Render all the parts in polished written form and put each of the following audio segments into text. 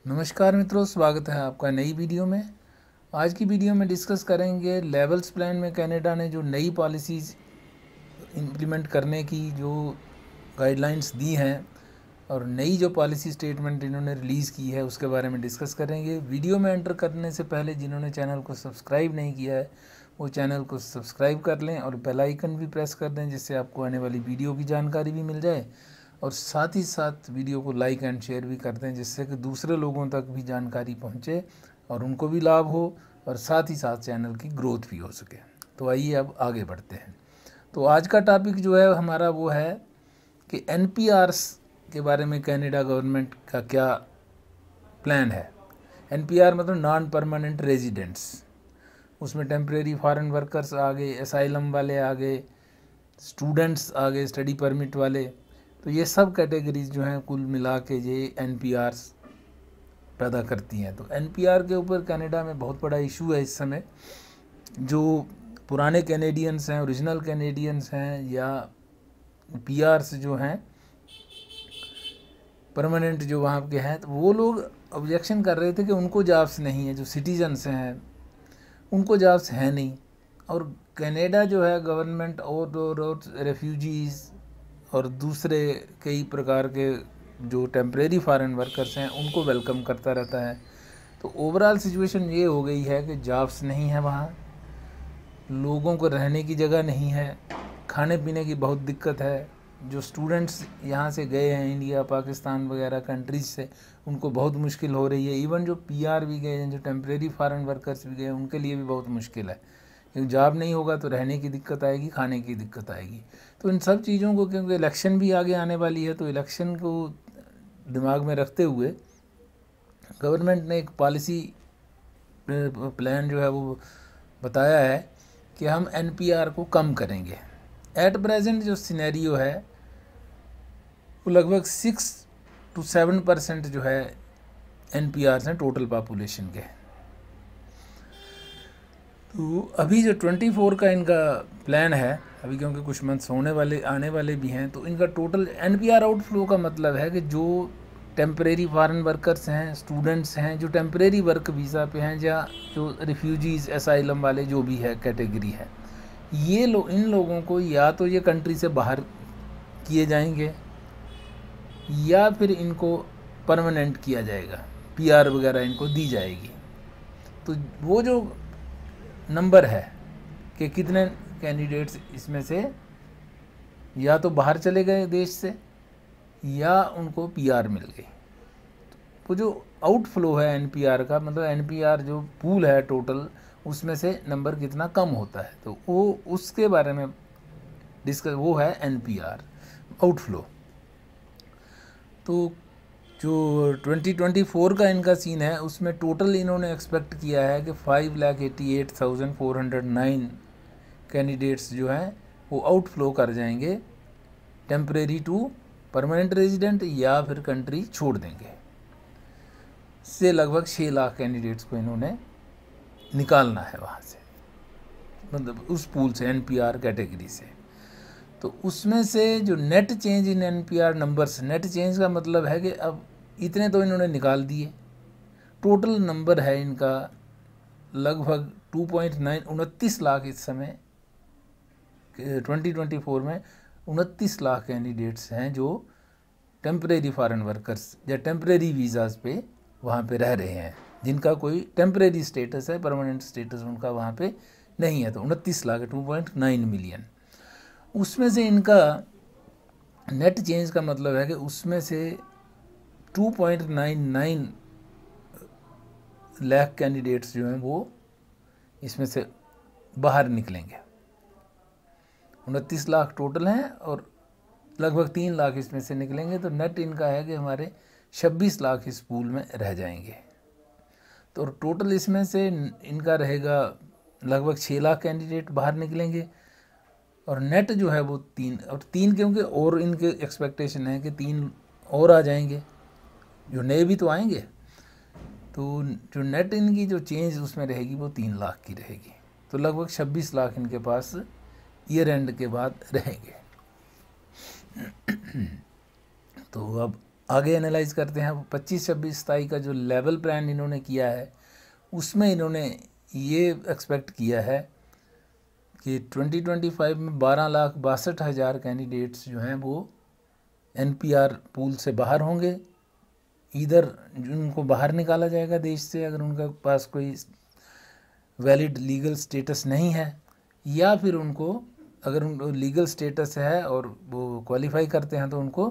नमस्कार मित्रों, स्वागत है आपका नई वीडियो में। आज की वीडियो में डिस्कस करेंगे लेवल्स प्लान में कनाडा ने जो नई पॉलिसीज़ इम्प्लीमेंट करने की जो गाइडलाइंस दी हैं और नई जो पॉलिसी स्टेटमेंट इन्होंने रिलीज़ की है उसके बारे में डिस्कस करेंगे। वीडियो में एंटर करने से पहले जिन्होंने चैनल को सब्सक्राइब नहीं किया है वो चैनल को सब्सक्राइब कर लें और बेल आइकन भी प्रेस कर दें, जिससे आपको आने वाली वीडियो की जानकारी भी मिल जाए। और साथ ही साथ वीडियो को लाइक एंड शेयर भी कर दें, जिससे कि दूसरे लोगों तक भी जानकारी पहुंचे और उनको भी लाभ हो और साथ ही साथ चैनल की ग्रोथ भी हो सके। तो आइए अब आगे बढ़ते हैं। तो आज का टॉपिक जो है हमारा वो है कि NPRs के बारे में कनाडा गवर्नमेंट का क्या प्लान है। NPR मतलब नॉन परमानेंट रेजिडेंट्स, उसमें टेम्परेरी फॉरेन वर्कर्स आ गए, असाइलम वाले आ गए, स्टूडेंट्स आ गए, स्टडी परमिट वाले। तो ये सब कैटेगरीज जो हैं कुल मिला के ये NPRs पैदा करती हैं। तो NPR के ऊपर कनाडा में बहुत बड़ा इशू है इस समय। जो पुराने कैनेडियंस हैं, ओरिजिनल कैनेडियंस हैं या PRs जो हैं परमानेंट जो वहाँ के हैं, तो वो लोग ऑब्जेक्शन कर रहे थे कि उनको जॉब्स नहीं है। जो सिटीजन्स हैं उनको जॉब्स हैं नहीं। और कनाडा जो है गवर्नमेंट और रेफ्यूजीज़ और दूसरे कई प्रकार के जो टेम्परेरी फॉरेन वर्कर्स हैं उनको वेलकम करता रहता है। तो ओवरऑल सिचुएशन ये हो गई है कि जॉब्स नहीं है वहाँ, लोगों को रहने की जगह नहीं है, खाने पीने की बहुत दिक्कत है। जो स्टूडेंट्स यहाँ से गए हैं इंडिया, पाकिस्तान वगैरह कंट्रीज से, उनको बहुत मुश्किल हो रही है। इवन जो PR भी गए हैं, जो टेम्परेरी फॉरेन वर्कर्स भी गए, उनके लिए भी बहुत मुश्किल है, क्योंकि जॉब नहीं होगा तो रहने की दिक्कत आएगी, खाने की दिक्कत आएगी। तो इन सब चीज़ों को, क्योंकि इलेक्शन भी आगे आने वाली है, तो इलेक्शन को दिमाग में रखते हुए गवर्नमेंट ने एक पॉलिसी प्लान जो है वो बताया है कि हम NPR को कम करेंगे। एट प्रेजेंट जो सिनेरियो है वो लगभग 6 to 7% जो है NPRs हैं टोटल पॉपुलेशन के। तो अभी जो 24 का इनका प्लान है अभी, क्योंकि कुछ मंथ्स आने वाले भी हैं, तो इनका टोटल NPR आउटफ्लो का मतलब है कि जो टेम्परेरी फॉरेन वर्कर्स हैं, स्टूडेंट्स हैं, जो टेम्परेरी वर्क वीज़ा पे हैं, या जो रिफ्यूजीज़ असाइलम वाले जो भी है कैटेगरी है, ये इन लोगों को या तो ये कंट्री से बाहर किए जाएंगे या फिर इनको परमानेंट किया जाएगा, PR वगैरह इनको दी जाएगी। तो वो जो नंबर है कि कितने कैंडिडेट्स इसमें से या तो बाहर चले गए देश से या उनको PR मिल गई, तो जो आउटफ्लो है NPR का, मतलब NPR जो पूल है टोटल, उसमें से नंबर कितना कम होता है, तो वो उसके बारे में डिस्कस, वो है NPR आउटफ्लो। तो जो 2024 का इनका सीन है उसमें टोटल इन्होंने एक्सपेक्ट किया है कि 5,88,409 कैंडिडेट्स जो हैं वो आउटफ्लो कर जाएंगे, टेम्परेरी टू परमानेंट रेजिडेंट, या फिर कंट्री छोड़ देंगे। से लगभग 6 लाख कैंडिडेट्स को इन्होंने निकालना है वहाँ से, मतलब उस पूल से, NPR कैटेगरी से। तो उसमें से जो net change in NPR numbers, net change का मतलब है कि अब इतने तो इन्होंने निकाल दिए, टोटल नंबर है इनका लगभग 2.29 लाख इस समय 2024 में 29 लाख कैंडिडेट्स हैं जो टेम्परेरी फॉरेन वर्कर्स या टेम्परेरी वीज़ाज़ पे वहाँ पे रह रहे हैं, जिनका कोई टेम्परेरी स्टेटस है, परमानेंट स्टेटस उनका वहाँ पे नहीं है। तो 29 लाख है, 2.9 मिलियन। उसमें से इनका नेट चेंज का मतलब है कि उसमें से 2.99 लाख कैंडिडेट्स जो हैं वो इसमें से बाहर निकलेंगे। 29 लाख टोटल हैं और लगभग 3 लाख इसमें से निकलेंगे। तो नेट इनका है कि हमारे 26 लाख इस पूल में रह जाएंगे। तो टोटल इसमें से इनका रहेगा लगभग 6 लाख कैंडिडेट बाहर निकलेंगे और नेट जो है वो 3 क्योंकि और इनके एक्सपेक्टेशन है कि 3 और आ जाएंगे, जो नए भी तो आएंगे। तो जो नेट इनकी जो चेंज उसमें रहेगी वो 3 लाख की रहेगी। तो लगभग 26 लाख इनके पास ईयर एंड के बाद रहेंगे। तो अब आगे एनालाइज करते हैं। 25, 26, 27 का जो लेवल प्लान इन्होंने किया है उसमें इन्होंने ये एक्सपेक्ट किया है कि 2025 में 12,62,000 कैंडिडेट्स जो हैं वो NPR पूल से बाहर होंगे। इधर उनको बाहर निकाला जाएगा देश से अगर उनके पास कोई वैलिड लीगल स्टेटस नहीं है, या फिर उनको अगर उनको लीगल स्टेटस है और वो क्वालिफाई करते हैं तो उनको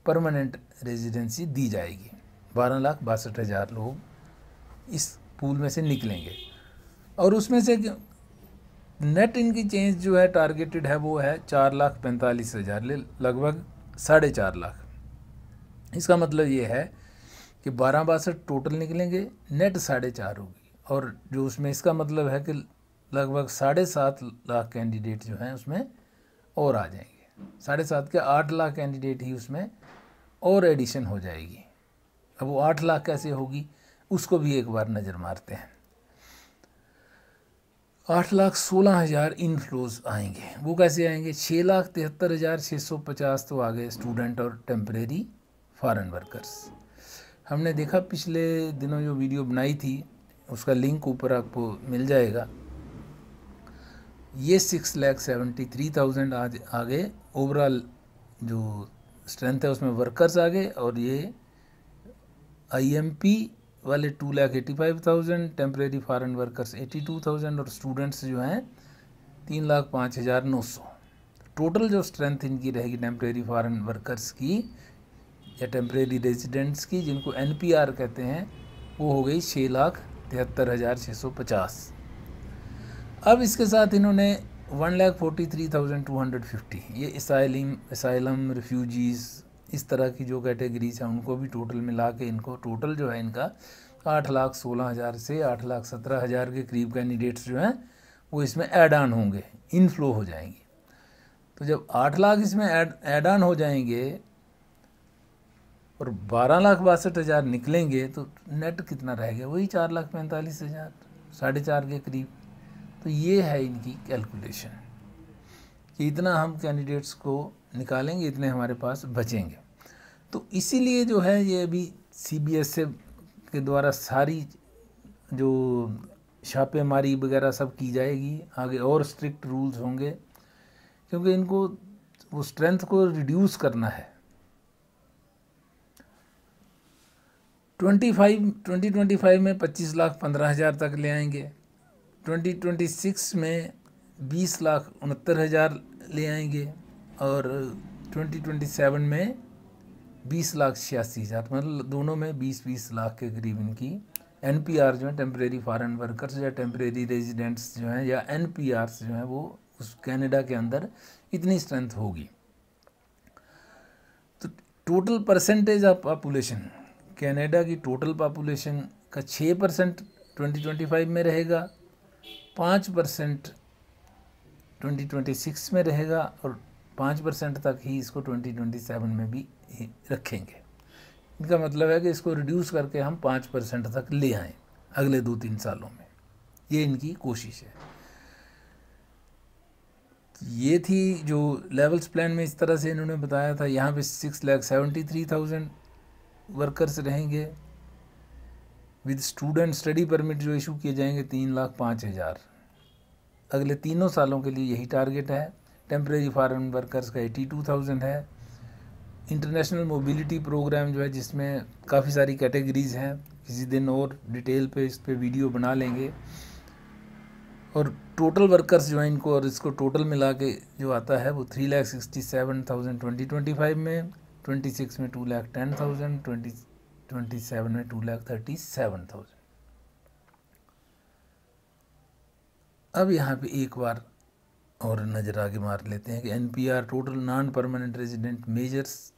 परमानेंट रेजिडेंसी दी जाएगी। 12,62,000 लोग इस पूल में से निकलेंगे और उसमें से नेट इनकी चेंज जो है टारगेटेड है वो है 4,45,000, लगभग 4.5 लाख। इसका मतलब ये है कि 12,62 टोटल निकलेंगे, नेट 4.5 होगी, और जो उसमें इसका मतलब है कि लगभग 7.5 लाख कैंडिडेट जो हैं उसमें और आ जाएंगे। 7.5 के 8 लाख कैंडिडेट ही उसमें और एडिशन हो जाएगी। अब वो 8 लाख कैसे होगी उसको भी एक बार नज़र मारते हैं। 8,16,000 इनफ्लोज आएंगे। वो कैसे आएंगे? 6,73,650 तो आ गए स्टूडेंट और टेम्परेरी फॉरेन वर्कर्स। हमने देखा पिछले दिनों जो वीडियो बनाई थी उसका लिंक ऊपर आपको मिल जाएगा। ये 6,73,000 आज आ गए। ओवरऑल जो स्ट्रेंथ है उसमें वर्कर्स आ गए, और ये IMP वाले 2,85,000, टेम्परेरी फॉरेन वर्कर्स 82,000 और स्टूडेंट्स जो हैं 3,05,900। टोटल जो स्ट्रेंथ इनकी रहेगी टेम्परेरी फॉरेन वर्कर्स की या टेम्परेरी रेजिडेंट्स की, जिनको NPR कहते हैं, वो हो गई 6,73,650। अब इसके साथ इन्होंने 1,43,250 ये असाइलम रिफ्यूजीज़ इस तरह की जो कैटेगरीज हैं उनको भी टोटल मिला के इनको टोटल जो है इनका 8,16,000 से 8,17,000 के करीब कैंडिडेट्स जो हैं वो इसमें ऐड ऑन होंगे, इनफ्लो हो जाएंगे। तो जब 8 लाख इसमें ऐड ऑन हो जाएंगे और 12,62,000 निकलेंगे तो नेट कितना रहेगा? वही 4,45,000, 4.5 के करीब। तो ये है इनकी कैलकुलेशन कि इतना हम कैंडिडेट्स को निकालेंगे, इतने हमारे पास बचेंगे। तो इसीलिए जो है ये अभी CBSE के द्वारा सारी जो छापेमारी वगैरह सब की जाएगी, आगे और स्ट्रिक्ट रूल्स होंगे, क्योंकि इनको वो स्ट्रेंथ को रिड्यूस करना है। 2025 में 25,15,000 तक ले आएंगे। 2026 में 20,69,000 ले आएंगे, और 2027 में 20,86,000, मतलब दोनों में 20-20 लाख के करीब इनकी NPR जो है टेम्परेरी फॉरेन वर्कर्स या टेम्परेरी रेजिडेंट्स जो हैं या NPRs जो हैं वो उस कनाडा के अंदर इतनी स्ट्रेंथ होगी। तो total percentage of population, Canada की टोटल पॉपुलेशन का 6% 2025 में रहेगा, 5% 2026 में रहेगा, और 5% तक ही इसको 2027 में भी रखेंगे। इनका मतलब है कि इसको रिड्यूस करके हम 5% तक ले आएँ अगले 2-3 सालों में। ये इनकी कोशिश है। ये थी जो लेवल्स प्लान में इस तरह से इन्होंने बताया था। यहाँ पे 6,73,000 वर्कर्स रहेंगे विद स्टूडेंट स्टडी परमिट जो इशू किए जाएंगे 3,05,000। अगले 3 सालों के लिए यही टारगेट है। टेम्परेरी फॉरेन वर्कर्स का 82,000 है। इंटरनेशनल मोबिलिटी प्रोग्राम जो है जिसमें काफ़ी सारी कैटेगरीज़ हैं, किसी दिन और डिटेल पे इस पे वीडियो बना लेंगे। और टोटल वर्कर्स जो हैं इनको और इसको टोटल मिला के जो आता है वो 3,67,000 2025 में, 26 में 2,10,000, 2027 में 2,37,000। अब यहाँ पे एक बार और नज़र आगे मार लेते हैं कि NPR total non permanent resident measures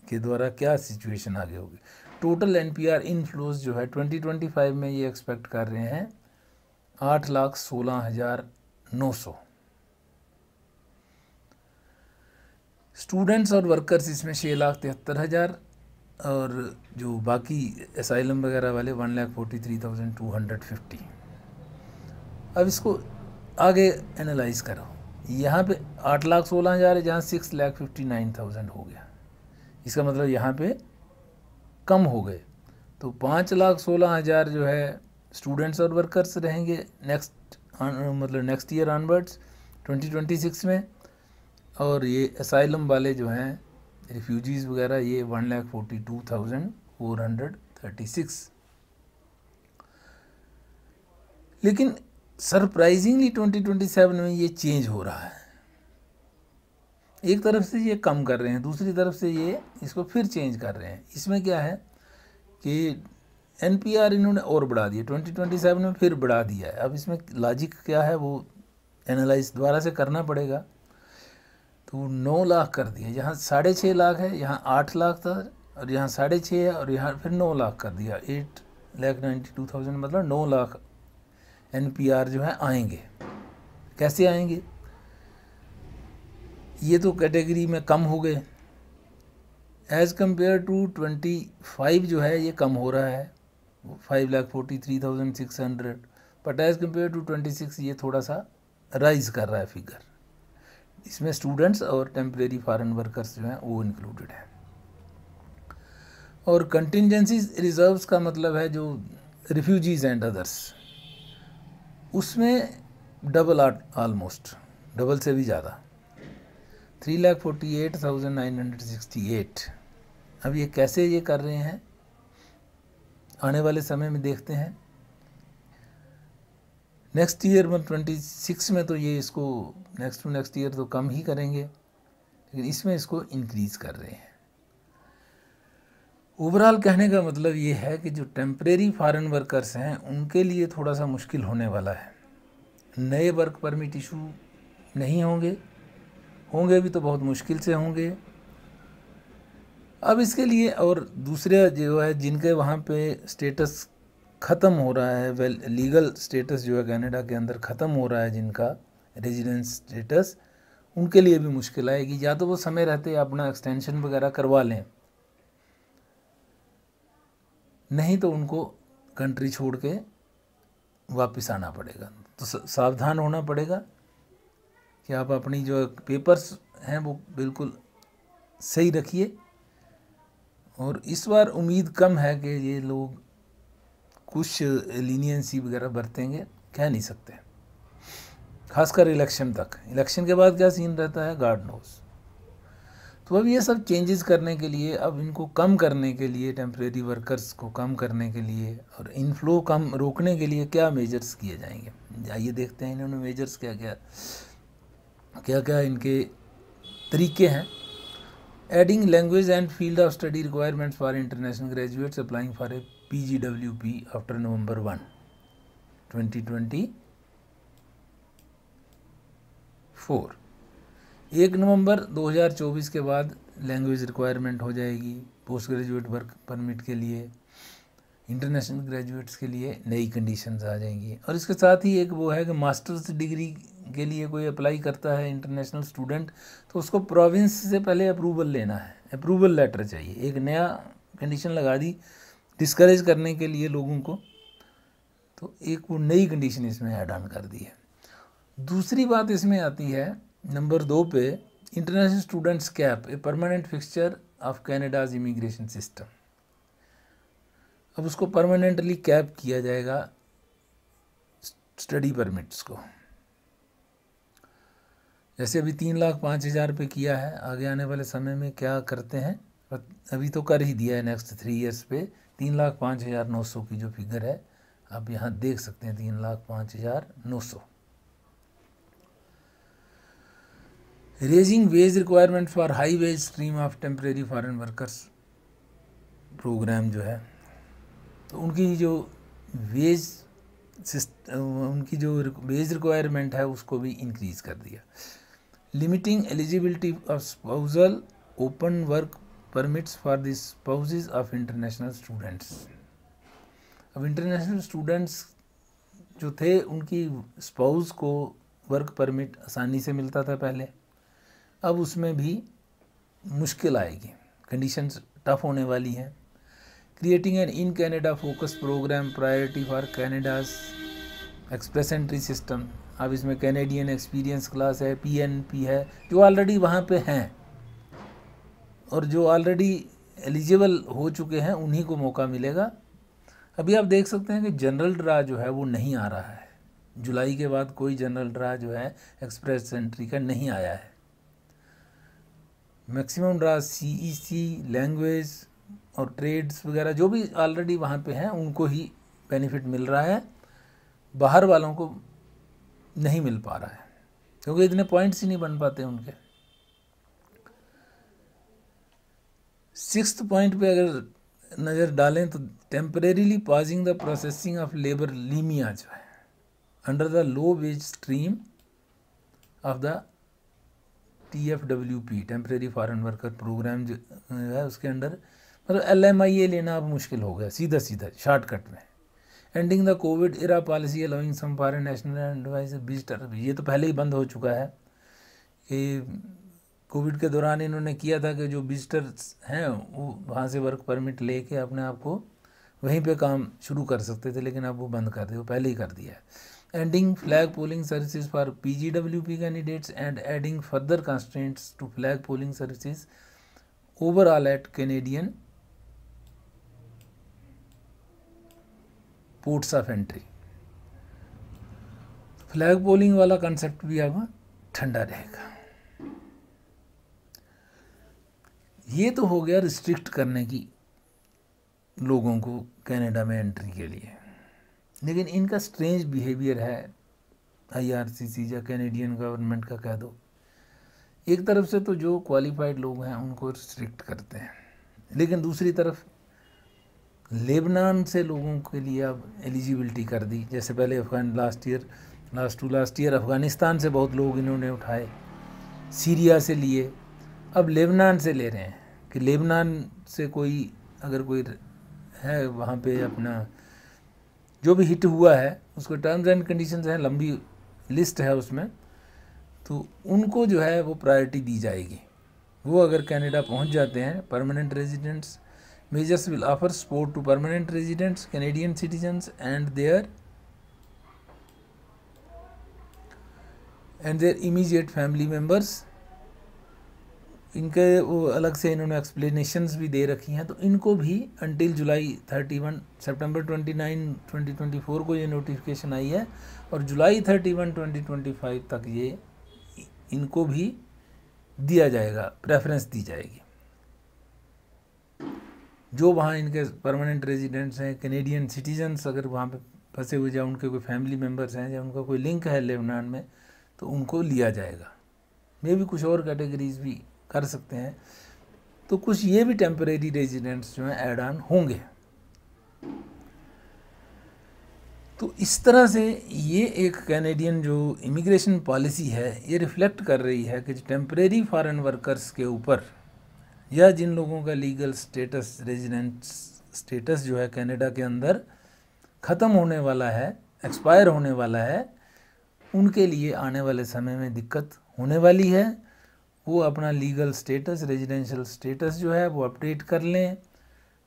के द्वारा क्या सिचुएशन आगे होगी। टोटल NPR इनफ्लोज जो है 2025 में ये एक्सपेक्ट कर रहे हैं 8,16,900। स्टूडेंट्स और वर्कर्स इसमें 6,73,000, और जो बाकी असाइलम वगैरह वाले 1,43,250। अब इसको आगे एनालाइज करो। यहाँ पे 8,16,000 है, जहाँ 6,59,000 हो गया। इसका मतलब यहाँ पे कम हो गए। तो 5,16,000 जो है स्टूडेंट्स और वर्कर्स रहेंगे नेक्स्ट ईयर ऑनवर्ड्स 2026 में, और ये असाइलम वाले जो हैं रिफ्यूजीज़ वगैरह ये 1,42,436। लेकिन सरप्राइजिंगली 2027 में ये चेंज हो रहा है। एक तरफ से ये कम कर रहे हैं, दूसरी तरफ से ये इसको फिर चेंज कर रहे हैं। इसमें क्या है कि NPR इन्होंने और बढ़ा दिया, 2027 में फिर बढ़ा दिया है। अब इसमें लॉजिक क्या है वो एनालाइज दोबारा से करना पड़ेगा। तो 9 लाख कर दिया, यहाँ 6.5 लाख है, यहाँ 8 लाख था, और यहाँ 6.5 है, और यहाँ फिर 9 लाख कर दिया, 8,92,000, मतलब 9 लाख NPR जो है आएंगे। कैसे आएंगे? ये तो कैटेगरी में कम हो गए, एज़ कम्पेयर टू 25 जो है ये कम हो रहा है 5,43,600, बट एज़ कम्पेयर टू 26 ये थोड़ा सा राइज कर रहा है फिगर। इसमें स्टूडेंट्स और टेम्परेरी फॉरेन वर्कर्स जो हैं वो इंक्लूडेड हैं। और कंटिजेंसी रिजर्व्स का मतलब है जो रिफ्यूजीज एंड अदर्स, उसमें डबल, ऑलमोस्ट डबल से भी ज़्यादा, 3,48,968। अब ये कैसे ये कर रहे हैं आने वाले समय में देखते हैं। नेक्स्ट ईयर में 26 में तो ये इसको नेक्स्ट ईयर तो कम ही करेंगे, लेकिन इसमें इसको इंक्रीज़ कर रहे हैं। ओवरऑल कहने का मतलब ये है कि जो टेम्परेरी फॉरेन वर्कर्स हैं उनके लिए थोड़ा सा मुश्किल होने वाला है। नए वर्क परमिट इशू नहीं होंगे भी तो बहुत मुश्किल से होंगे। अब इसके लिए और दूसरे जो है जिनके वहाँ पे स्टेटस ख़त्म हो रहा है, लीगल स्टेटस जो है कनाडा के अंदर ख़त्म हो रहा है, जिनका रेजिडेंस स्टेटस, उनके लिए भी मुश्किल आएगी। या तो वो समय रहते अपना एक्सटेंशन वगैरह करवा लें, नहीं तो उनको कंट्री छोड़ के वापस आना पड़ेगा। तो सावधान होना पड़ेगा कि आप अपनी जो पेपर्स हैं वो बिल्कुल सही रखिए। और इस बार उम्मीद कम है कि ये लोग कुछ लीनियंसी वगैरह बरतेंगे, कह नहीं सकते, खासकर इलेक्शन तक। इलेक्शन के बाद क्या सीन रहता है गॉड नोस। तो अब ये सब चेंजेस करने के लिए, अब इनको कम करने के लिए, टेम्परेरी वर्कर्स को कम करने के लिए और इनफ्लो कम रोकने के लिए क्या मेजर्स किए जाएंगे, आइए देखते हैं इन्होंने मेजर्स क्या क्या इनके तरीके हैं। Adding language and field of study requirements for international graduates applying for a PGWP after November 1, 2024। 1 नवंबर 2024 के बाद लैंग्वेज रिक्वायरमेंट हो जाएगी पोस्ट ग्रेजुएट वर्क परमिट के लिए। इंटरनेशनल ग्रेजुएट्स के लिए नई कंडीशंस आ जाएंगी। और इसके साथ ही एक वो है कि मास्टर्स डिग्री के लिए कोई अप्लाई करता है इंटरनेशनल स्टूडेंट, तो उसको प्रोविंस से पहले अप्रूवल लेना है, अप्रूवल लेटर चाहिए। एक नया कंडीशन लगा दी डिस्करेज करने के लिए लोगों को, तो एक वो नई कंडीशन इसमें ऐड ऑन कर दी है। दूसरी बात इसमें आती है नंबर 2 पे, international students cap a permanent fixture of Canada's immigration system. अब उसको परमानेंटली कैप किया जाएगा स्टडी परमिट्स को। जैसे अभी 3,05,000 पे किया है, आगे आने वाले समय में क्या करते हैं, अभी तो कर ही दिया है नेक्स्ट 3 ईयर्स पे 3,05,900 की जो फिगर है आप यहाँ देख सकते हैं, 3,05,900। Raising wage requirement for high wage stream of temporary foreign workers program जो है, तो उनकी जो वेज रिक्वायरमेंट है उसको भी इंक्रीज़ कर दिया। Limiting eligibility of spousal open work permits for the spouses of international students. अब इंटरनेशनल स्टूडेंट्स जो थे उनकी स्पाउस को वर्क परमिट आसानी से मिलता था पहले, अब उसमें भी मुश्किल आएगी, कंडीशंस टफ होने वाली हैं। Creating an in Canada focus program priority for Canada's Express Entry system. अब इसमें कैनेडियन एक्सपीरियंस क्लास है, PNP है, जो ऑलरेडी वहाँ पे हैं और जो ऑलरेडी एलिजिबल हो चुके हैं उन्हीं को मौका मिलेगा। अभी आप देख सकते हैं कि जनरल ड्रा जो है वो नहीं आ रहा है। जुलाई के बाद कोई जनरल ड्रा जो है एक्सप्रेस एंट्री का नहीं आया है। मैक्सिमम ड्रा सीईसी, लैंग्वेज और ट्रेड्स वगैरह जो भी ऑलरेडी वहाँ पे हैं उनको ही बेनिफिट मिल रहा है, बाहर वालों को नहीं मिल पा रहा है क्योंकि इतने पॉइंट्स ही नहीं बन पाते उनके। 6th पॉइंट पे अगर नज़र डालें तो temporarily pausing the processing of labour LMIA जो है under the low wage stream of the TFWP, temporary foreign worker program जो है उसके अंडर, मतलब LMIA लेना अब मुश्किल हो गया सीधा शॉर्टकट में। Ending the COVID era policy allowing some foreign national advisor visitor, ये तो पहले ही बंद हो चुका है कि कोविड के दौरान इन्होंने किया था कि जो विजिटर्स हैं वो वहाँ से वर्क परमिट लेके अपने आप को वहीं पे काम शुरू कर सकते थे, लेकिन अब वो बंद कर दिया, वो पहले ही कर दिया है। Ending flagpoling services for PGWP candidates and adding further constraints to flagpoling services overall at Canadian ports of entry. Flagpoling वाला कंसेप्ट भी अब ठंडा रहेगा। ये तो हो गया रिस्ट्रिक्ट करने की लोगों को कनाडा में एंट्री के लिए, लेकिन इनका स्ट्रेंज बिहेवियर है IRCC या कैनेडियन गवर्नमेंट का कह दो। एक तरफ से तो जो क्वालिफाइड लोग हैं उनको रिस्ट्रिक्ट करते हैं, लेकिन दूसरी तरफ लेबनान से लोगों के लिए अब एलिजिबिलिटी कर दी। जैसे पहले लास्ट ईयर अफ़गानिस्तान से बहुत लोग इन्होंने उठाए, सीरिया से लिए, अब लेबनान से ले रहे हैं कि लेबनान से कोई अगर कोई है वहाँ पे अपना जो भी हिट हुआ है उसको टर्म्स एंड कंडीशंस हैं, लंबी लिस्ट है उसमें, तो उनको जो है वो प्रायोरिटी दी जाएगी। वो अगर कनाडा पहुँच जाते हैं, permanent residents measures will offer support to permanent residents Canadian citizens and their immediate family members. इनके वो अलग से इन्होंने एक्सप्लेनेशंस भी दे रखी हैं, तो इनको भी अंटिल सितंबर 29, 2024 को ये नोटिफिकेशन आई है और जुलाई 31, 2025 तक ये इनको भी दिया जाएगा, प्रेफरेंस दी जाएगी। जो वहाँ इनके परमानेंट रेजिडेंट्स हैं, कैनेडियन सिटीजन्स अगर वहाँ पे फंसे हुए या उनके कोई फैमिली मेम्बर्स हैं या उनका कोई लिंक है लेबनान में, तो उनको लिया जाएगा। मे भी कुछ और कैटेगरीज भी कर सकते हैं, तो कुछ ये भी टेम्परेरी रेजिडेंट्स जो हैं ऐड ऑन होंगे। तो इस तरह से ये एक कैनेडियन जो इमिग्रेशन पॉलिसी है ये रिफ्लेक्ट कर रही है कि टेम्परेरी फॉरेन वर्कर्स के ऊपर या जिन लोगों का लीगल स्टेटस, रेजिडेंट स्टेटस जो है कनाडा के अंदर ख़त्म होने वाला है, एक्सपायर होने वाला है, उनके लिए आने वाले समय में दिक्कत होने वाली है। वो अपना लीगल स्टेटस, रेजिडेंशियल स्टेटस जो है वो अपडेट कर लें।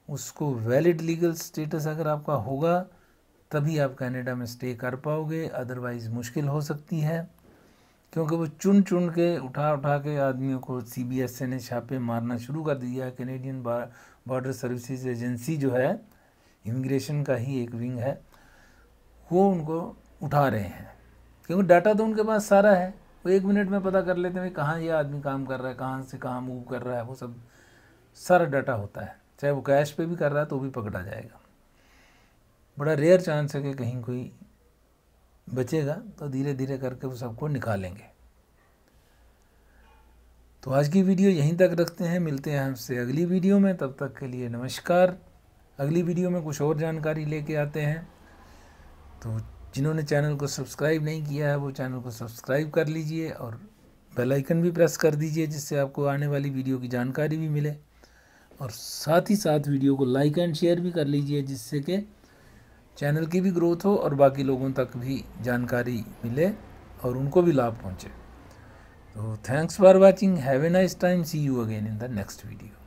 उसको वैलिड लीगल स्टेटस अगर आपका होगा तभी आप कनाडा में स्टे कर पाओगे, अदरवाइज़ मुश्किल हो सकती है, क्योंकि वो चुन चुन के उठा के आदमियों को CBSA ने छापे मारना शुरू कर दिया है। कैनेडियन बॉर्डर सर्विसेज एजेंसी जो है, इमिग्रेशन का ही एक विंग है, वो उनको उठा रहे हैं, क्योंकि डाटा तो उनके पास सारा है। वो 1 मिनट में पता कर लेते हैं कहाँ ये आदमी काम कर रहा है, कहाँ से कहाँ मूव कर रहा है, वो सब सारा डाटा होता है। चाहे वो कैश पे भी कर रहा है तो भी पकड़ा जाएगा। बड़ा रेयर चांस है कि कहीं कोई बचेगा, तो धीरे धीरे करके वो सबको निकालेंगे। तो आज की वीडियो यहीं तक रखते हैं, मिलते हैं हमसे अगली वीडियो में। तब तक के लिए नमस्कार। अगली वीडियो में कुछ और जानकारी लेके आते हैं। तो जिन्होंने चैनल को सब्सक्राइब नहीं किया है वो चैनल को सब्सक्राइब कर लीजिए और बेल आइकन भी प्रेस कर दीजिए, जिससे आपको आने वाली वीडियो की जानकारी भी मिले। और साथ ही साथ वीडियो को लाइक एंड शेयर भी कर लीजिए, जिससे कि चैनल की भी ग्रोथ हो और बाकी लोगों तक भी जानकारी मिले और उनको भी लाभ पहुँचे। तो thanks for watching, have a nice time, see you again in the next video.